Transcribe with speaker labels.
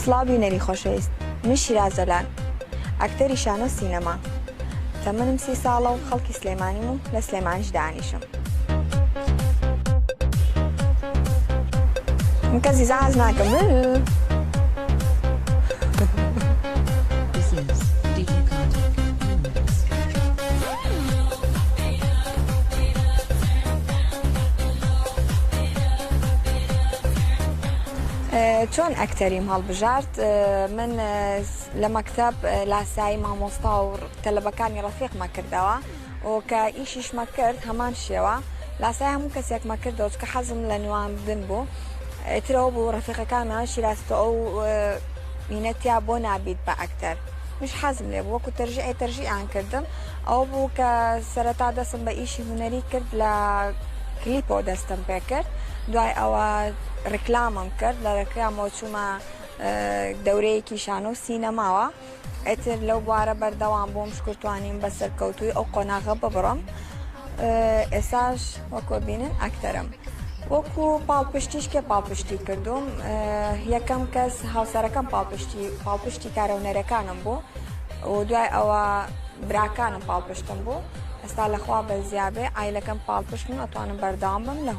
Speaker 1: سڵاوی نەری خۆشەویست، من شیراز جەلان، ئەکتەری شانۆ سینەما. تەمەنم 30 ساڵە و خەڵکی سلێمانیم و لە سلێمانیش دانیشم. من کەسی زەحاز ناکەم. چۆن ئەکتەریم هەڵبژارد، من لە مەکتەب لاسایی مامۆستا و تەلەبەکانی ڕەفیقمە کردەوە و کە ئیشیشمە کرد هەمان شێوە لاسای هەموو کەسێکمە کردەوە چکە حەزم لە نواندن بوو. ترەوە بوو ڕەفیقەکانمان شیرازتە ئەو مینەتیا بۆ نابیت بە ئەکتەر. مش حەزم لێ بوو وەکو تەرژیعان کردم. ئەو بوو کە سەرەتا دەستم بە ئیشی هونەری کرد لە کلیپۆ دەستم پێ کرد. دوای ئەوە ڕکلامم کرد، لە ڕکلامەوە چوومە دەورەیەکی شانۆ سینەماوە. ئیتر لەو بوارە بەردەوام بووم شکرتوانیم بە سەرکەوتووی ئەو قۆناغە ببڕم. ئێساش وەکو بینن ئەکتەرم. وەکو پاڵپشتیش کێ پاڵپشتی کردوم، یەکەم کەس هاوسەرەکەم پاڵپشتی کارەونەرەکانم بوو و دوای ئەوە براکانم پاڵپشتم بوو. ئێستا لەخوا بە زیابێ ئایلەکەم پاڵپشتم ئەتوانم بەردەوام بم لە